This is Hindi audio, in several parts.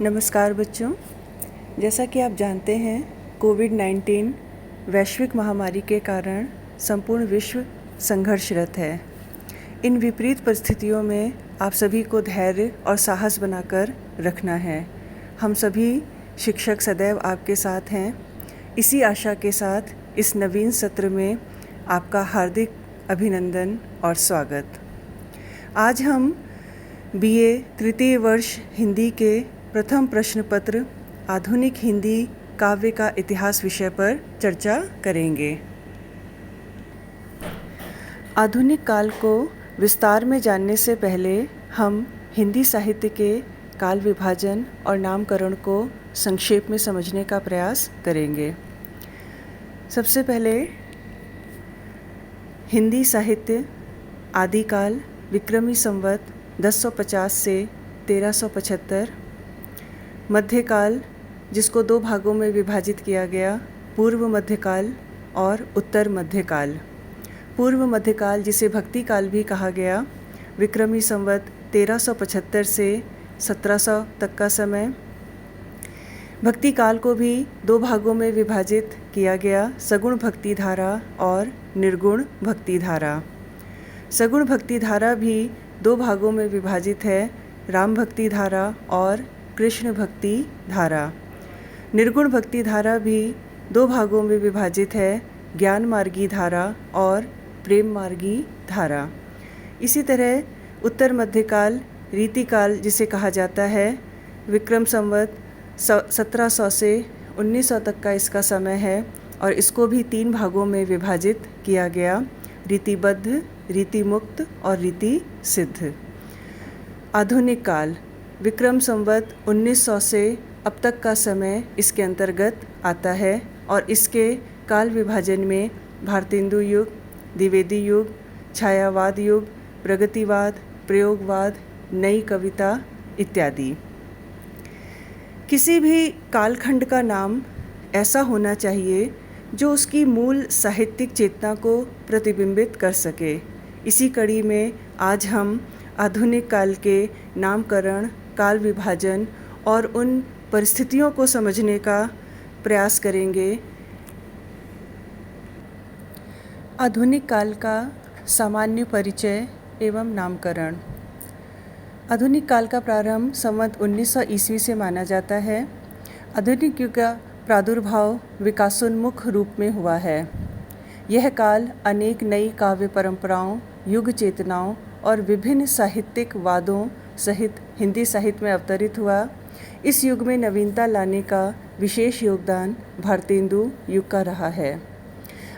नमस्कार बच्चों। जैसा कि आप जानते हैं, कोविड-19 वैश्विक महामारी के कारण संपूर्ण विश्व संघर्षरत है। इन विपरीत परिस्थितियों में आप सभी को धैर्य और साहस बनाकर रखना है। हम सभी शिक्षक सदैव आपके साथ हैं। इसी आशा के साथ इस नवीन सत्र में आपका हार्दिक अभिनंदन और स्वागत। आज हम बीए तृतीय वर्ष हिंदी के प्रथम प्रश्न पत्र आधुनिक हिंदी काव्य का इतिहास विषय पर चर्चा करेंगे। आधुनिक काल को विस्तार में जानने से पहले हम हिंदी साहित्य के काल विभाजन और नामकरण को संक्षेप में समझने का प्रयास करेंगे। सबसे पहले हिंदी साहित्य आदिकाल विक्रमी संवत 1050 से 1375, मध्यकाल जिसको दो भागों में विभाजित किया गया, पूर्व मध्यकाल और उत्तर मध्यकाल। पूर्व मध्यकाल जिसे भक्ति काल भी कहा गया, विक्रमी संवत 1375 से 1700 तक का समय। भक्ति काल को भी दो भागों में विभाजित किया गया, सगुण भक्ति धारा और निर्गुण भक्ति धारा। सगुण भक्ति धारा भी दो भागों में विभाजित है, राम भक्ति धारा और कृष्ण भक्ति धारा। निर्गुण भक्ति धारा भी दो भागों में विभाजित है, ज्ञान मार्गी धारा और प्रेम मार्गी धारा। इसी तरह उत्तर मध्यकाल रीतिकाल जिसे कहा जाता है, विक्रम संवत 1700 से 1900 तक का इसका समय है और इसको भी तीन भागों में विभाजित किया गया, रीतिबद्ध, रीति मुक्त और रीति सिद्ध। आधुनिक काल विक्रम संवत 1900 से अब तक का समय इसके अंतर्गत आता है और इसके काल विभाजन में भारतेंदु युग, द्विवेदी युग, छायावाद युग, प्रगतिवाद, प्रयोगवाद, नई कविता इत्यादि। किसी भी कालखंड का नाम ऐसा होना चाहिए जो उसकी मूल साहित्यिक चेतना को प्रतिबिंबित कर सके। इसी कड़ी में आज हम आधुनिक काल के नामकरण, काल विभाजन और उन परिस्थितियों को समझने का प्रयास करेंगे। आधुनिक काल का सामान्य परिचय एवं नामकरण। आधुनिक काल का प्रारंभ संवत 1900 ईस्वी से माना जाता है। आधुनिक युग का प्रादुर्भाव विकासोन्मुख रूप में हुआ है। यह काल अनेक नई काव्य परंपराओं, युग चेतनाओं और विभिन्न साहित्यिक वादों सहित हिंदी साहित्य में अवतरित हुआ। इस युग में नवीनता लाने का विशेष योगदान भारतेंदु युग का रहा है।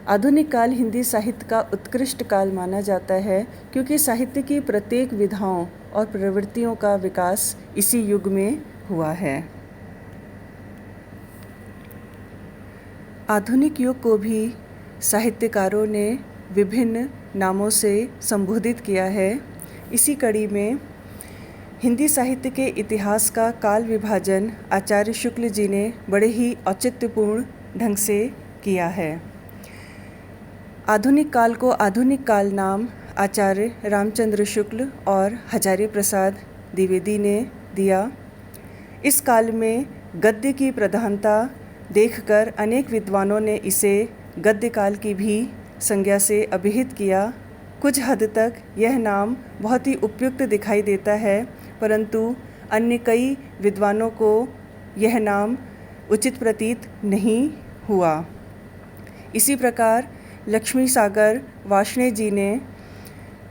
आधुनिक काल हिंदी साहित्य का उत्कृष्ट काल माना जाता है क्योंकि साहित्य की प्रत्येक विधाओं और प्रवृत्तियों का विकास इसी युग में हुआ है। आधुनिक युग को भी साहित्यकारों ने विभिन्न नामों से संबोधित किया है। इसी कड़ी में हिंदी साहित्य के इतिहास का काल विभाजन आचार्य शुक्ल जी ने बड़े ही औचित्यपूर्ण ढंग से किया है। आधुनिक काल को आधुनिक काल नाम आचार्य रामचंद्र शुक्ल और हजारी प्रसाद द्विवेदी ने दिया। इस काल में गद्य की प्रधानता देखकर अनेक विद्वानों ने इसे गद्य काल की भी संज्ञा से अभिहित किया। कुछ हद तक यह नाम बहुत ही उपयुक्त दिखाई देता है, परंतु अन्य कई विद्वानों को यह नाम उचित प्रतीत नहीं हुआ। इसी प्रकार लक्ष्मी सागर वार्ष्णेय जी ने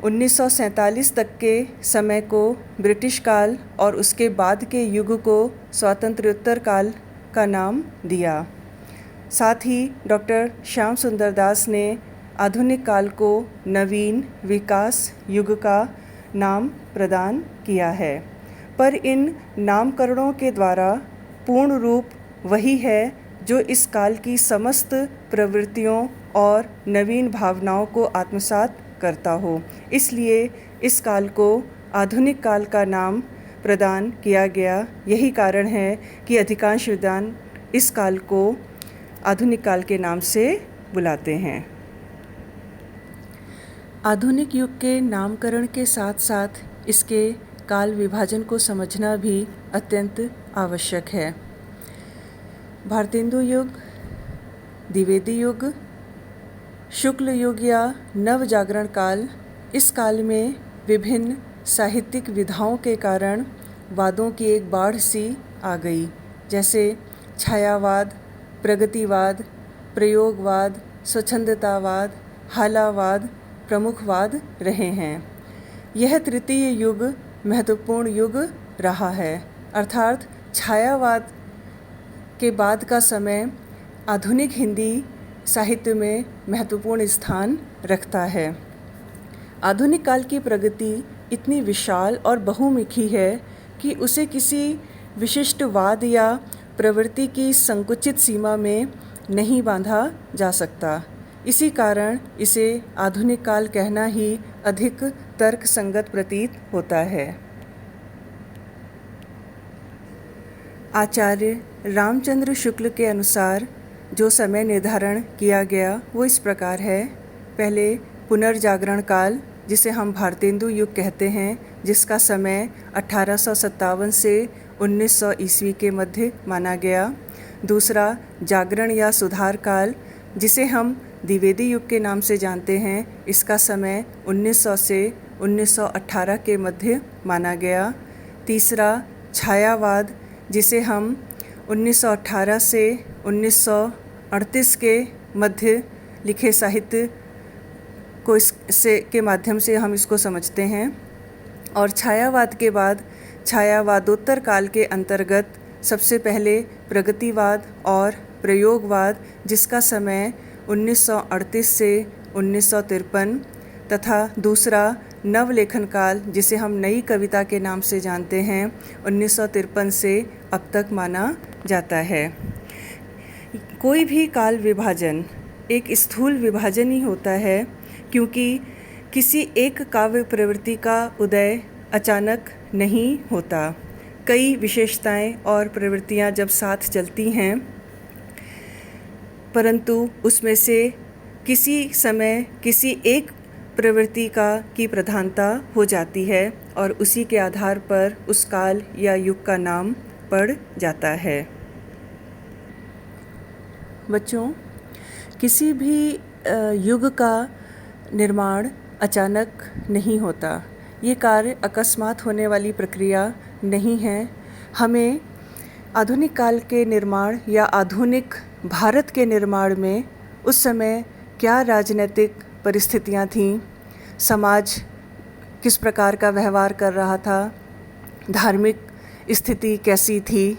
1947 तक के समय को ब्रिटिश काल और उसके बाद के युग को स्वातंत्र्योत्तर काल का नाम दिया। साथ ही डॉक्टर श्याम सुंदर दास ने आधुनिक काल को नवीन विकास युग का नाम प्रदान किया है, पर इन नामकरणों के द्वारा पूर्ण रूप वही है जो इस काल की समस्त प्रवृत्तियों और नवीन भावनाओं को आत्मसात करता हो। इसलिए इस काल को आधुनिक काल का नाम प्रदान किया गया। यही कारण है कि अधिकांश विद्वान इस काल को आधुनिक काल के नाम से बुलाते हैं। आधुनिक युग के नामकरण के साथ साथ इसके काल विभाजन को समझना भी अत्यंत आवश्यक है। भारतेंदु युग, द्विवेदी युग, शुक्ल युग या नव जागरण काल, इस काल में विभिन्न साहित्यिक विधाओं के कारण वादों की एक बाढ़ सी आ गई, जैसे छायावाद, प्रगतिवाद, प्रयोगवाद, स्वच्छंदतावाद, हालावाद प्रमुखवाद रहे हैं। यह तृतीय युग महत्वपूर्ण युग रहा है, अर्थात छायावाद के बाद का समय आधुनिक हिंदी साहित्य में महत्वपूर्ण स्थान रखता है। आधुनिक काल की प्रगति इतनी विशाल और बहुमुखी है कि उसे किसी विशिष्ट वाद या प्रवृत्ति की संकुचित सीमा में नहीं बांधा जा सकता। इसी कारण इसे आधुनिक काल कहना ही अधिक तर्कसंगत प्रतीत होता है। आचार्य रामचंद्र शुक्ल के अनुसार जो समय निर्धारण किया गया वो इस प्रकार है। पहले पुनर्जागरण काल, जिसे हम भारतेंदु युग कहते हैं, जिसका समय 1857 से 1900 ईस्वी के मध्य माना गया। दूसरा जागरण या सुधार काल, जिसे हम द्विवेदी युग के नाम से जानते हैं, इसका समय 1900 से 1918 के मध्य माना गया। तीसरा छायावाद, जिसे हम 1918 से 1938 के मध्य लिखे साहित्य को के माध्यम से हम इसको समझते हैं। और छायावाद के बाद छायावादोत्तर काल के अंतर्गत सबसे पहले प्रगतिवाद और प्रयोगवाद, जिसका समय 1938 से 1953, तथा दूसरा नवलेखन काल, जिसे हम नई कविता के नाम से जानते हैं, 1953 से अब तक माना जाता है। कोई भी काल विभाजन एक स्थूल विभाजन ही होता है, क्योंकि किसी एक काव्य प्रवृत्ति का उदय अचानक नहीं होता। कई विशेषताएं और प्रवृत्तियां जब साथ चलती हैं, परंतु उसमें से किसी समय किसी एक प्रवृत्ति की प्रधानता हो जाती है और उसी के आधार पर उस काल या युग का नाम पड़ जाता है। बच्चों, किसी भी युग का निर्माण अचानक नहीं होता। ये कार्य अकस्मात होने वाली प्रक्रिया नहीं है। हमें आधुनिक काल के निर्माण या आधुनिक भारत के निर्माण में उस समय क्या राजनीतिक परिस्थितियाँ थीं, समाज किस प्रकार का व्यवहार कर रहा था, धार्मिक स्थिति कैसी थी,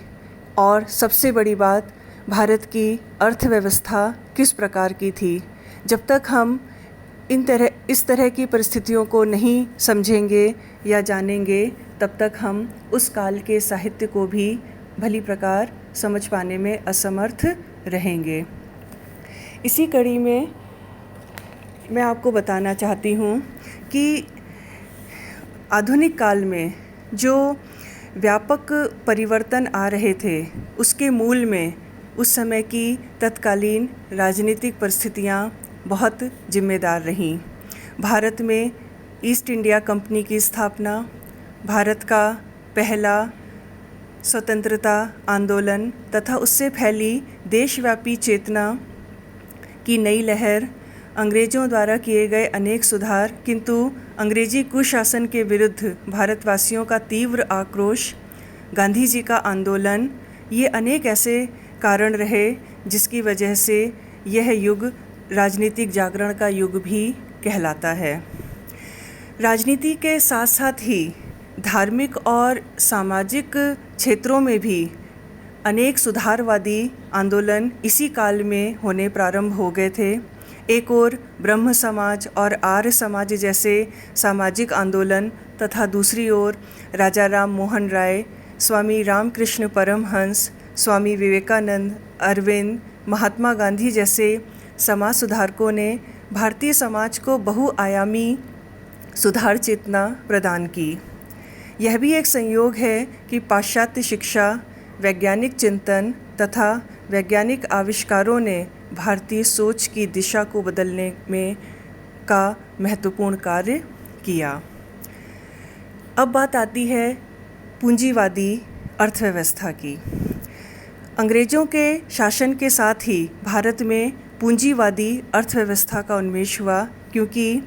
और सबसे बड़ी बात भारत की अर्थव्यवस्था किस प्रकार की थी। जब तक हम इस तरह की परिस्थितियों को नहीं समझेंगे या जानेंगे, तब तक हम उस काल के साहित्य को भी भली प्रकार समझ पाने में असमर्थ रहेंगे। इसी कड़ी में मैं आपको बताना चाहती हूँ कि आधुनिक काल में जो व्यापक परिवर्तन आ रहे थे, उसके मूल में उस समय की तत्कालीन राजनीतिक परिस्थितियाँ बहुत जिम्मेदार रहीं। भारत में ईस्ट इंडिया कंपनी की स्थापना, भारत का पहला स्वतंत्रता आंदोलन तथा उससे फैली देशव्यापी चेतना की नई लहर, अंग्रेज़ों द्वारा किए गए अनेक सुधार, किंतु अंग्रेजी कुशासन के विरुद्ध भारतवासियों का तीव्र आक्रोश, गांधी जी का आंदोलन, ये अनेक ऐसे कारण रहे जिसकी वजह से यह युग राजनीतिक जागरण का युग भी कहलाता है। राजनीति के साथ साथ ही धार्मिक और सामाजिक क्षेत्रों में भी अनेक सुधारवादी आंदोलन इसी काल में होने प्रारंभ हो गए थे। एक ओर ब्रह्म समाज और आर्य समाज जैसे सामाजिक आंदोलन तथा दूसरी ओर राजा राम मोहन राय, स्वामी रामकृष्ण परमहंस, स्वामी विवेकानंद, अरविंद, महात्मा गांधी जैसे समाज सुधारकों ने भारतीय समाज को बहुआयामी सुधार चेतना प्रदान की। यह भी एक संयोग है कि पाश्चात्य शिक्षा, वैज्ञानिक चिंतन तथा वैज्ञानिक आविष्कारों ने भारतीय सोच की दिशा को बदलने में का महत्वपूर्ण कार्य किया। अब बात आती है पूंजीवादी अर्थव्यवस्था की। अंग्रेज़ों के शासन के साथ ही भारत में पूंजीवादी अर्थव्यवस्था का उन्मेष हुआ, क्योंकि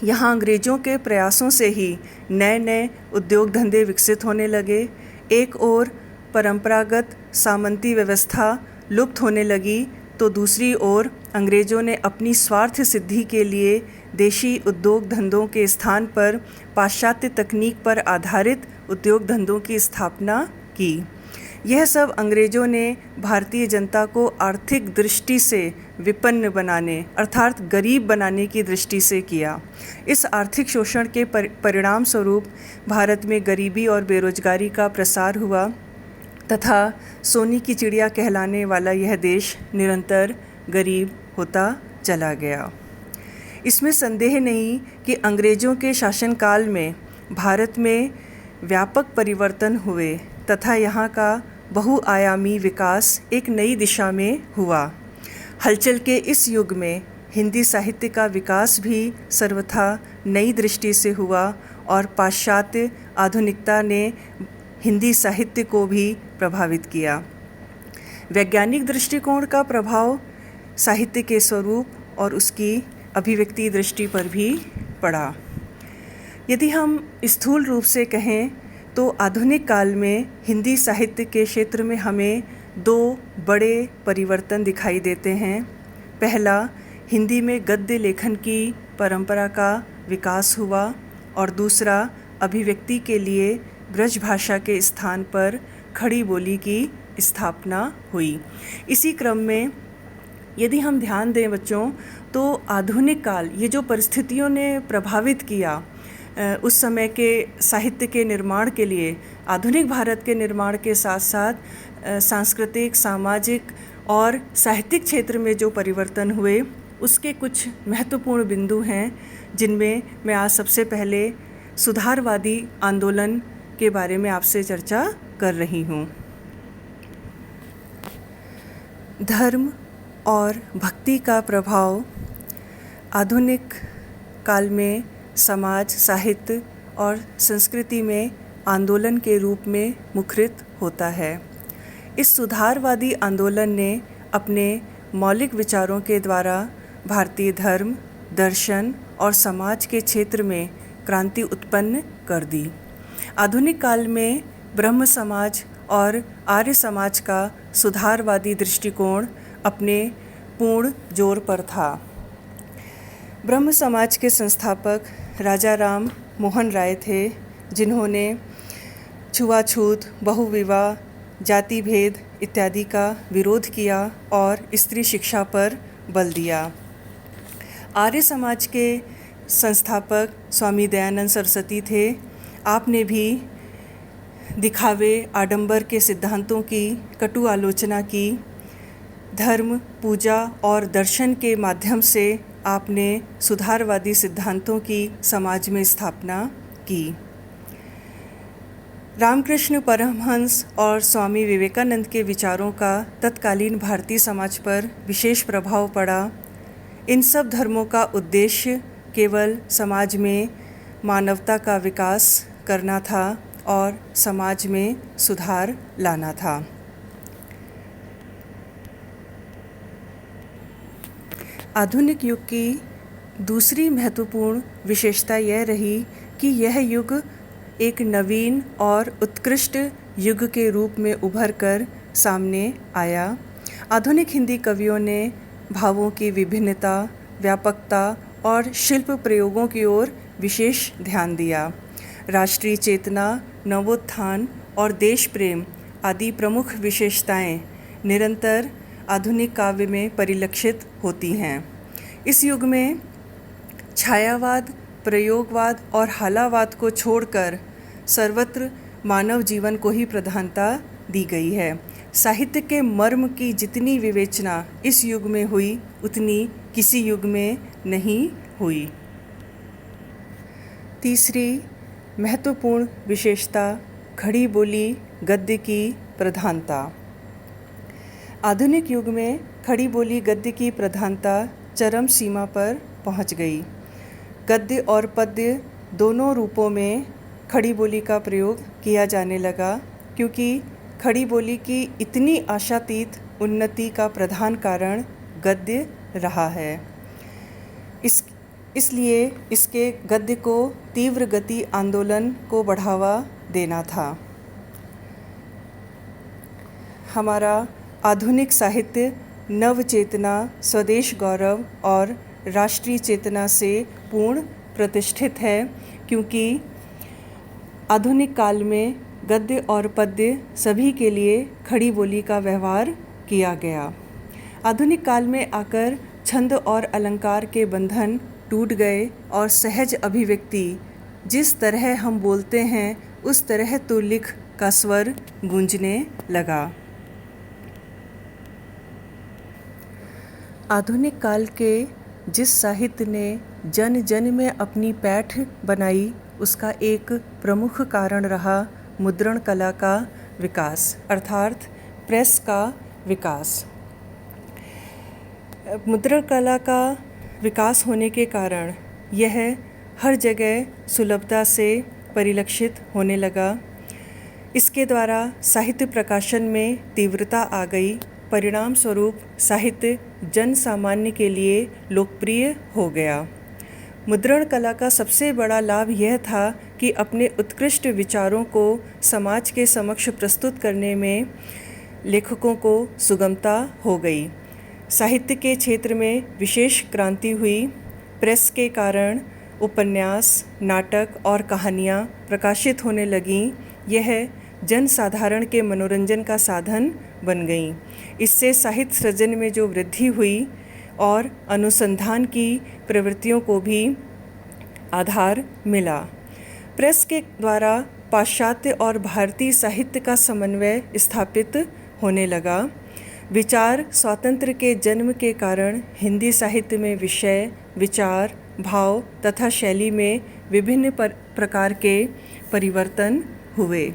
यहाँ अंग्रेज़ों के प्रयासों से ही नए नए उद्योग धंधे विकसित होने लगे। एक ओर परंपरागत सामंती व्यवस्था लुप्त होने लगी, तो दूसरी ओर अंग्रेज़ों ने अपनी स्वार्थ सिद्धि के लिए देशी उद्योग धंधों के स्थान पर पाश्चात्य तकनीक पर आधारित उद्योग धंधों की स्थापना की। यह सब अंग्रेज़ों ने भारतीय जनता को आर्थिक दृष्टि से विपन्न बनाने अर्थात गरीब बनाने की दृष्टि से किया। इस आर्थिक शोषण के परिणाम स्वरूप भारत में गरीबी और बेरोजगारी का प्रसार हुआ तथा सोने की चिड़िया कहलाने वाला यह देश निरंतर गरीब होता चला गया। इसमें संदेह नहीं कि अंग्रेज़ों के शासनकाल में भारत में व्यापक परिवर्तन हुए तथा यहाँ का बहुआयामी विकास एक नई दिशा में हुआ। हलचल के इस युग में हिंदी साहित्य का विकास भी सर्वथा नई दृष्टि से हुआ और पाश्चात्य आधुनिकता ने हिंदी साहित्य को भी प्रभावित किया। वैज्ञानिक दृष्टिकोण का प्रभाव साहित्य के स्वरूप और उसकी अभिव्यक्ति दृष्टि पर भी पड़ा। यदि हम स्थूल रूप से कहें तो आधुनिक काल में हिंदी साहित्य के क्षेत्र में हमें दो बड़े परिवर्तन दिखाई देते हैं। पहला, हिंदी में गद्य लेखन की परंपरा का विकास हुआ और दूसरा, अभिव्यक्ति के लिए ब्रज भाषा के स्थान पर खड़ी बोली की स्थापना हुई। इसी क्रम में यदि हम ध्यान दें बच्चों, तो आधुनिक काल ये जो परिस्थितियों ने प्रभावित किया उस समय के साहित्य के निर्माण के लिए, आधुनिक भारत के निर्माण के साथ साथ सांस्कृतिक, सामाजिक और साहित्यिक क्षेत्र में जो परिवर्तन हुए उसके कुछ महत्वपूर्ण बिंदु हैं, जिनमें मैं आज सबसे पहले सुधारवादी आंदोलन के बारे में आपसे चर्चा कर रही हूँ। धर्म और भक्ति का प्रभाव आधुनिक काल में समाज, साहित्य और संस्कृति में आंदोलन के रूप में मुखरित होता है। इस सुधारवादी आंदोलन ने अपने मौलिक विचारों के द्वारा भारतीय धर्म, दर्शन और समाज के क्षेत्र में क्रांति उत्पन्न कर दी। आधुनिक काल में ब्रह्म समाज और आर्य समाज का सुधारवादी दृष्टिकोण अपने पूर्ण जोर पर था। ब्रह्म समाज के संस्थापक राजा राम मोहन राय थे, जिन्होंने छुआछूत, बहुविवाह, जाति भेद इत्यादि का विरोध किया और स्त्री शिक्षा पर बल दिया। आर्य समाज के संस्थापक स्वामी दयानंद सरस्वती थे। आपने भी दिखावे, आडंबर के सिद्धांतों की कटु आलोचना की। धर्म, पूजा और दर्शन के माध्यम से आपने सुधारवादी सिद्धांतों की समाज में स्थापना की। रामकृष्ण परमहंस और स्वामी विवेकानंद के विचारों का तत्कालीन भारतीय समाज पर विशेष प्रभाव पड़ा। इन सब धर्मों का उद्देश्य केवल समाज में मानवता का विकास करना था और समाज में सुधार लाना था। आधुनिक युग की दूसरी महत्वपूर्ण विशेषता यह रही कि यह युग एक नवीन और उत्कृष्ट युग के रूप में उभर कर सामने आया। आधुनिक हिंदी कवियों ने भावों की विभिन्नता, व्यापकता और शिल्प प्रयोगों की ओर विशेष ध्यान दिया। राष्ट्रीय चेतना, नवोत्थान और देश प्रेम आदि प्रमुख विशेषताएं निरंतर आधुनिक काव्य में परिलक्षित होती हैं। इस युग में छायावाद, प्रयोगवाद और हालावाद को छोड़कर सर्वत्र मानव जीवन को ही प्रधानता दी गई है। साहित्य के मर्म की जितनी विवेचना इस युग में हुई, उतनी किसी युग में नहीं हुई। तीसरी महत्वपूर्ण विशेषता खड़ी बोली गद्य की प्रधानता। आधुनिक युग में खड़ी बोली गद्य की प्रधानता चरम सीमा पर पहुंच गई। गद्य और पद्य दोनों रूपों में खड़ी बोली का प्रयोग किया जाने लगा, क्योंकि खड़ी बोली की इतनी आशातीत उन्नति का प्रधान कारण गद्य रहा है। इसलिए इसके गद्य को तीव्र गति आंदोलन को बढ़ावा देना था। हमारा आधुनिक साहित्य नव चेतना, स्वदेश गौरव और राष्ट्रीय चेतना से पूर्ण प्रतिष्ठित है, क्योंकि आधुनिक काल में गद्य और पद्य सभी के लिए खड़ी बोली का व्यवहार किया गया। आधुनिक काल में आकर छंद और अलंकार के बंधन टूट गए और सहज अभिव्यक्ति, जिस तरह हम बोलते हैं उस तरह तो लिख का स्वर गूंजने लगा। आधुनिक काल के जिस साहित्य ने जन जन में अपनी पैठ बनाई, उसका एक प्रमुख कारण रहा मुद्रण कला का विकास, अर्थात प्रेस का विकास। मुद्रण कला का विकास होने के कारण यह हर जगह सुलभता से परिलक्षित होने लगा। इसके द्वारा साहित्य प्रकाशन में तीव्रता आ गई। परिणाम स्वरूप साहित्य जन सामान्य के लिए लोकप्रिय हो गया। मुद्रण कला का सबसे बड़ा लाभ यह था कि अपने उत्कृष्ट विचारों को समाज के समक्ष प्रस्तुत करने में लेखकों को सुगमता हो गई। साहित्य के क्षेत्र में विशेष क्रांति हुई। प्रेस के कारण उपन्यास, नाटक और कहानियाँ प्रकाशित होने लगीं। यह जन साधारण के मनोरंजन का साधन बन गईं। इससे साहित्य सृजन में जो वृद्धि हुई और अनुसंधान की प्रवृत्तियों को भी आधार मिला। प्रेस के द्वारा पाश्चात्य और भारतीय साहित्य का समन्वय स्थापित होने लगा। विचार स्वातंत्र्य के जन्म के कारण हिंदी साहित्य में विषय, विचार, भाव तथा शैली में विभिन्न प्रकार के परिवर्तन हुए।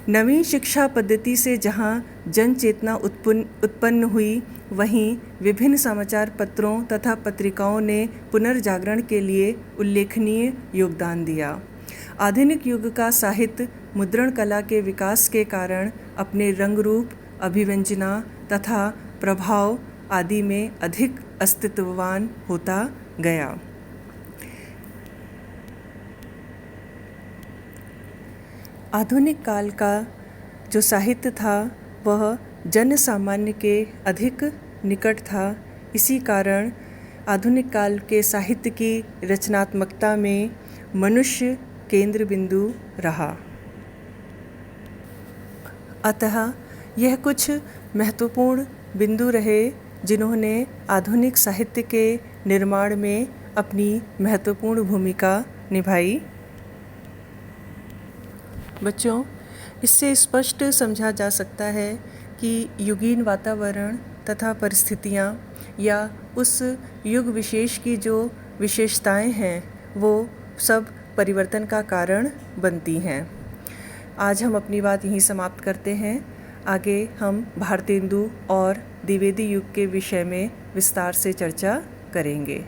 नवीन शिक्षा पद्धति से जहाँ जन चेतना उत्पन्न हुई, वहीं विभिन्न समाचार पत्रों तथा पत्रिकाओं ने पुनर्जागरण के लिए उल्लेखनीय योगदान दिया। आधुनिक युग का साहित्य मुद्रण कला के विकास के कारण अपने रंग रूप, अभिव्यंजना तथा प्रभाव आदि में अधिक अस्तित्ववान होता गया। आधुनिक काल का जो साहित्य था वह जन सामान्य के अधिक निकट था। इसी कारण आधुनिक काल के साहित्य की रचनात्मकता में मनुष्य केंद्र बिंदु रहा। अतः यह कुछ महत्वपूर्ण बिंदु रहे जिन्होंने आधुनिक साहित्य के निर्माण में अपनी महत्वपूर्ण भूमिका निभाई। बच्चों, इससे स्पष्ट समझा जा सकता है कि युगीन वातावरण तथा परिस्थितियाँ या उस युग विशेष की जो विशेषताएं हैं वो सब परिवर्तन का कारण बनती हैं। आज हम अपनी बात यहीं समाप्त करते हैं। आगे हम भारतेंदु और द्विवेदी युग के विषय में विस्तार से चर्चा करेंगे।